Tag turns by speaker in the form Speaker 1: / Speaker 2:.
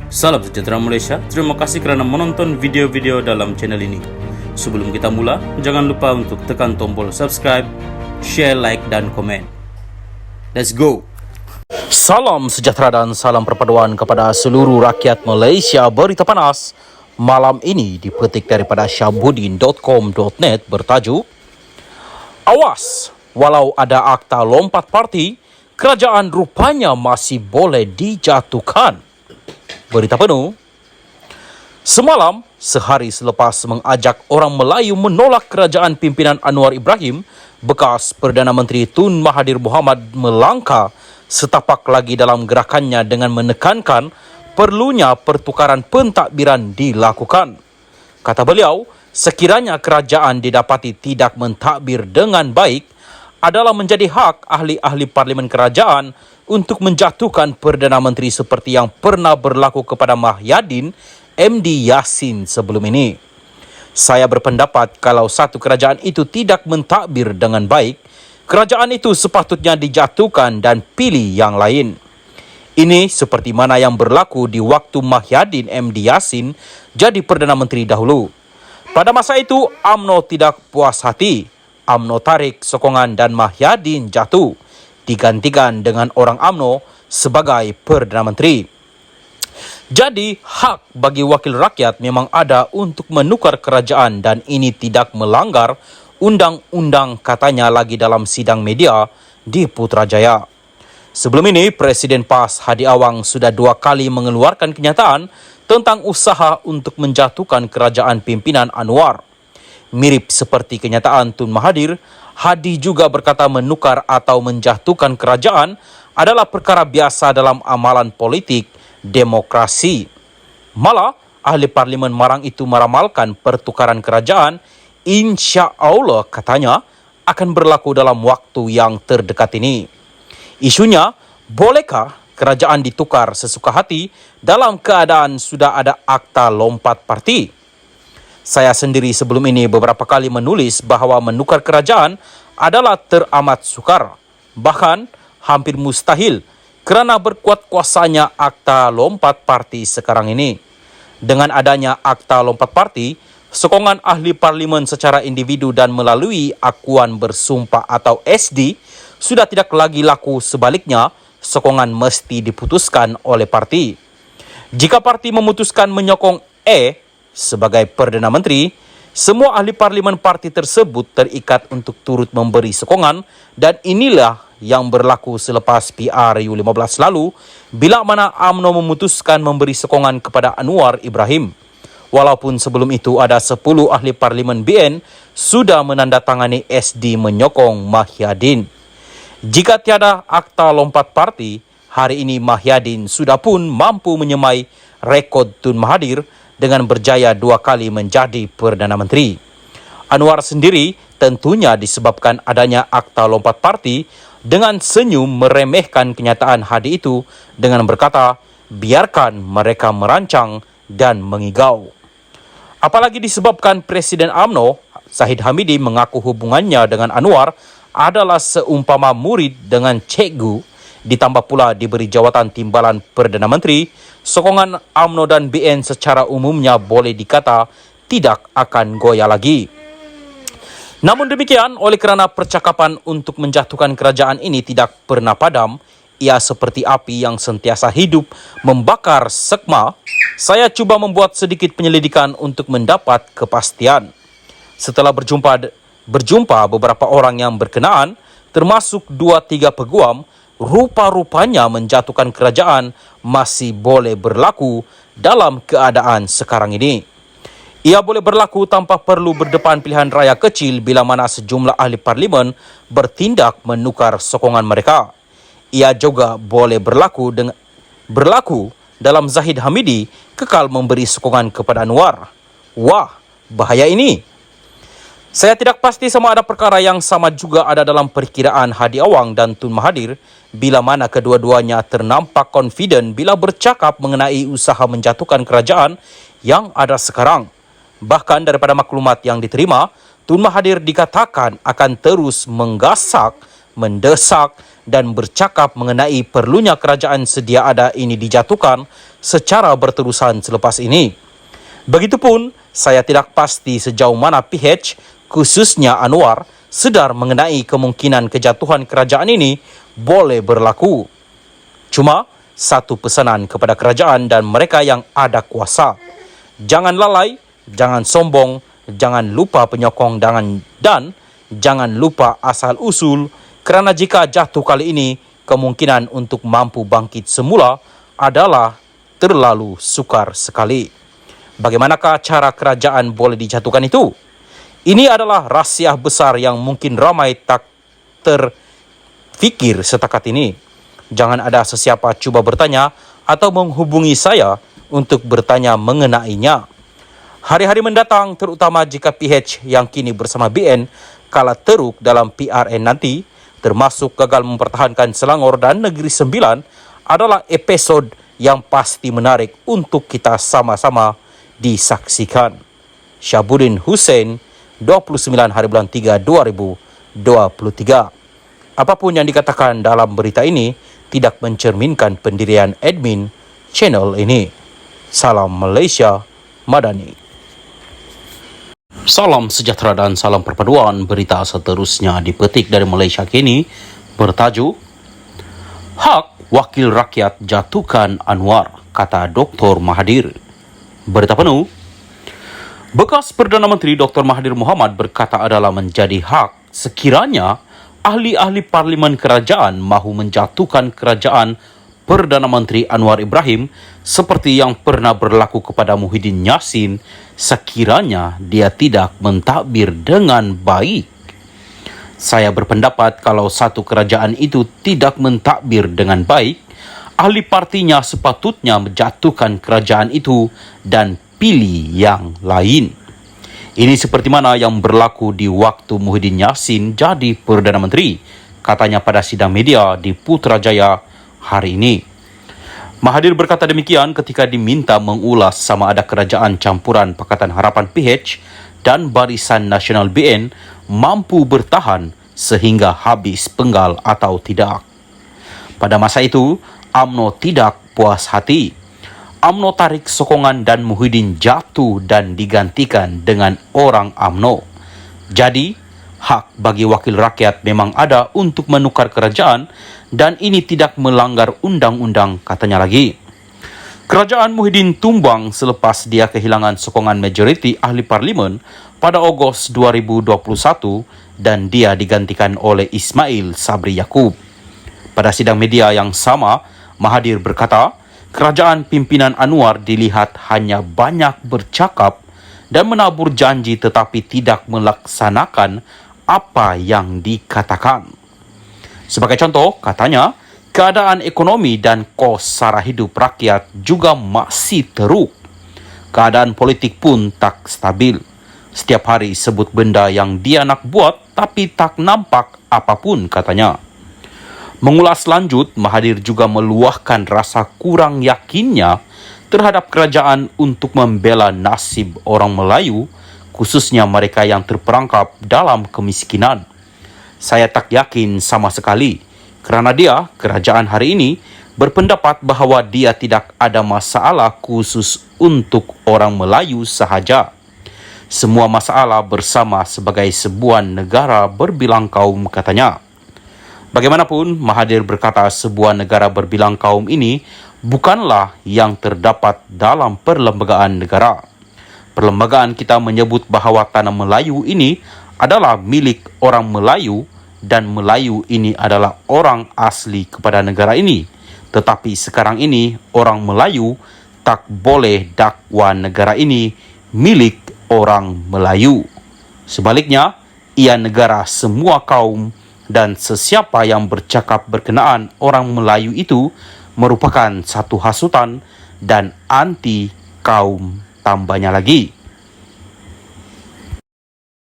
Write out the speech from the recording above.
Speaker 1: Salam sejahtera Malaysia, terima kasih kerana menonton video-video dalam channel ini. Sebelum kita mula, jangan lupa untuk tekan tombol subscribe, share, like dan komen. Let's go!
Speaker 2: Salam sejahtera dan salam perpaduan kepada seluruh rakyat Malaysia. Berita panas malam ini dipetik daripada syabudin.com.net bertajuk Awas, walau ada akta lompat parti, kerajaan rupanya masih boleh dijatuhkan. Berita penuh. Semalam, sehari selepas mengajak orang Melayu menolak kerajaan pimpinan Anwar Ibrahim, bekas Perdana Menteri Tun Mahathir Mohamad melangkah setapak lagi dalam gerakannya dengan menekankan perlunya pertukaran pentadbiran dilakukan. Kata beliau, sekiranya kerajaan didapati tidak mentadbir dengan baik, adalah menjadi hak ahli-ahli parlimen kerajaan untuk menjatuhkan Perdana Menteri seperti yang pernah berlaku kepada Mahyadin MD Yassin sebelum ini. Saya berpendapat kalau satu kerajaan itu tidak mentadbir dengan baik, kerajaan itu sepatutnya dijatuhkan dan pilih yang lain. Ini seperti mana yang berlaku di waktu Mahyadin MD Yassin jadi Perdana Menteri dahulu. Pada masa itu, UMNO tidak puas hati. UMNO tarik sokongan dan Mahyadin jatuh, digantikan dengan orang UMNO sebagai Perdana Menteri. Jadi, hak bagi wakil rakyat memang ada untuk menukar kerajaan dan ini tidak melanggar undang-undang, katanya lagi dalam sidang media di Putrajaya. Sebelum ini, Presiden PAS Hadi Awang sudah 2 kali mengeluarkan kenyataan tentang usaha untuk menjatuhkan kerajaan pimpinan Anwar. Mirip seperti kenyataan Tun Mahathir, Hadi juga berkata menukar atau menjatuhkan kerajaan adalah perkara biasa dalam amalan politik demokrasi. Malah, ahli parlimen Marang itu meramalkan pertukaran kerajaan insya Allah, katanya, akan berlaku dalam waktu yang terdekat ini. Isunya, bolehkah kerajaan ditukar sesuka hati dalam keadaan sudah ada akta lompat parti? Saya sendiri sebelum ini beberapa kali menulis bahawa menukar kerajaan adalah teramat sukar, bahkan hampir mustahil kerana berkuat kuasanya akta lompat parti sekarang ini. Dengan adanya akta lompat parti, sokongan ahli parlimen secara individu dan melalui akuan bersumpah atau SD sudah tidak lagi laku, sebaliknya sokongan mesti diputuskan oleh parti. Jika parti memutuskan menyokong sebagai Perdana Menteri, semua ahli parlimen parti tersebut terikat untuk turut memberi sokongan dan inilah yang berlaku selepas PRU15 lalu bila mana UMNO memutuskan memberi sokongan kepada Anwar Ibrahim. Walaupun sebelum itu ada 10 ahli parlimen BN sudah menandatangani SD menyokong Mahyadin. Jika tiada akta lompat parti, hari ini Mahyadin sudah pun mampu menyemai rekod Tun Mahathir dengan berjaya 2 kali menjadi Perdana Menteri. Anwar sendiri tentunya disebabkan adanya akta lompat parti dengan senyum meremehkan kenyataan Hadi itu dengan berkata, biarkan mereka merancang dan mengigau. Apalagi disebabkan Presiden UMNO, Zahid Hamidi, mengaku hubungannya dengan Anwar adalah seumpama murid dengan cikgu, ditambah pula diberi jawatan timbalan Perdana Menteri, sokongan UMNO dan BN secara umumnya boleh dikata tidak akan goyah lagi. Namun demikian, oleh kerana percakapan untuk menjatuhkan kerajaan ini tidak pernah padam, ia seperti api yang sentiasa hidup membakar sekma, saya cuba membuat sedikit penyelidikan untuk mendapat kepastian. Setelah berjumpa beberapa orang yang berkenaan, termasuk 2-3 peguam, rupa-rupanya menjatuhkan kerajaan masih boleh berlaku dalam keadaan sekarang ini. Ia boleh berlaku tanpa perlu berdepan pilihan raya kecil bila mana sejumlah ahli parlimen bertindak menukar sokongan mereka. Ia juga boleh berlaku dalam Zahid Hamidi kekal memberi sokongan kepada Anwar. Wah, bahaya ini. Saya tidak pasti sama ada perkara yang sama juga ada dalam perkiraan Hadi Awang dan Tun Mahathir bila mana kedua-duanya ternampak confident bila bercakap mengenai usaha menjatuhkan kerajaan yang ada sekarang. Bahkan daripada maklumat yang diterima, Tun Mahathir dikatakan akan terus menggasak mendesak dan bercakap mengenai perlunya kerajaan sedia ada ini dijatuhkan secara berterusan selepas ini. Begitupun, saya tidak pasti sejauh mana PH, khususnya Anwar, sedar mengenai kemungkinan kejatuhan kerajaan ini boleh berlaku. Cuma, satu pesanan kepada kerajaan dan mereka yang ada kuasa. Jangan lalai, jangan sombong, jangan lupa penyokong dan jangan lupa asal-usul, kerana jika jatuh kali ini, kemungkinan untuk mampu bangkit semula adalah terlalu sukar sekali. Bagaimanakah cara kerajaan boleh dijatuhkan itu? Ini adalah rahsia besar yang mungkin ramai tak terfikir setakat ini. Jangan ada sesiapa cuba bertanya atau menghubungi saya untuk bertanya mengenainya. Hari-hari mendatang, terutama jika PH yang kini bersama BN kalah teruk dalam PRN nanti, termasuk gagal mempertahankan Selangor dan Negeri Sembilan, adalah episod yang pasti menarik untuk kita sama-sama disaksikan. Syahbudin Hussein, 29 hari bulan 3 2023. Apapun yang dikatakan dalam berita ini tidak mencerminkan pendirian admin channel ini. Salam Malaysia Madani.
Speaker 1: Salam sejahtera dan salam perpaduan. Berita seterusnya dipetik dari Malaysia kini bertajuk Hak Wakil Rakyat Jatuhkan Anwar, kata Dr. Mahathir. Berita penuh. Bekas Perdana Menteri Dr. Mahathir Mohamad berkata adalah menjadi hak sekiranya ahli-ahli parlimen kerajaan mahu menjatuhkan kerajaan Perdana Menteri Anwar Ibrahim seperti yang pernah berlaku kepada Muhyiddin Yassin sekiranya dia tidak mentadbir dengan baik. Saya berpendapat kalau satu kerajaan itu tidak mentadbir dengan baik, ahli partinya sepatutnya menjatuhkan kerajaan itu dan pilih yang lain. Ini seperti mana yang berlaku di waktu Muhyiddin Yassin jadi Perdana Menteri, katanya pada sidang media di Putrajaya hari ini. Mahathir berkata demikian ketika diminta mengulas sama ada kerajaan campuran Pakatan Harapan PH dan Barisan Nasional BN mampu bertahan sehingga habis penggal atau tidak. Pada masa itu, UMNO tidak puas hati. UMNO tarik sokongan dan Muhyiddin jatuh dan digantikan dengan orang UMNO. Jadi, hak bagi wakil rakyat memang ada untuk menukar kerajaan dan ini tidak melanggar undang-undang, katanya lagi. Kerajaan Muhyiddin tumbang selepas dia kehilangan sokongan majoriti ahli parlimen pada Ogos 2021 dan dia digantikan oleh Ismail Sabri Yaakob. Pada sidang media yang sama, Mahathir berkata, kerajaan pimpinan Anwar dilihat hanya banyak bercakap dan menabur janji tetapi tidak melaksanakan apa yang dikatakan. Sebagai contoh, katanya, keadaan ekonomi dan kos sara hidup rakyat juga masih teruk. Keadaan politik pun tak stabil. Setiap hari sebut benda yang dia nak buat tapi tak nampak apapun, katanya. Mengulas lanjut, Mahathir juga meluahkan rasa kurang yakinnya terhadap kerajaan untuk membela nasib orang Melayu, khususnya mereka yang terperangkap dalam kemiskinan. Saya tak yakin sama sekali, kerana dia, kerajaan hari ini, berpendapat bahawa dia tidak ada masalah khusus untuk orang Melayu sahaja. Semua masalah bersama sebagai sebuah negara berbilang kaum, katanya. Bagaimanapun, Mahathir berkata sebuah negara berbilang kaum ini bukanlah yang terdapat dalam perlembagaan negara. Perlembagaan kita menyebut bahawa tanah Melayu ini adalah milik orang Melayu dan Melayu ini adalah orang asli kepada negara ini. Tetapi sekarang ini orang Melayu tak boleh dakwa negara ini milik orang Melayu. Sebaliknya, ia negara semua kaum dan sesiapa yang bercakap berkenaan orang Melayu itu merupakan satu hasutan dan anti kaum, tambahnya lagi.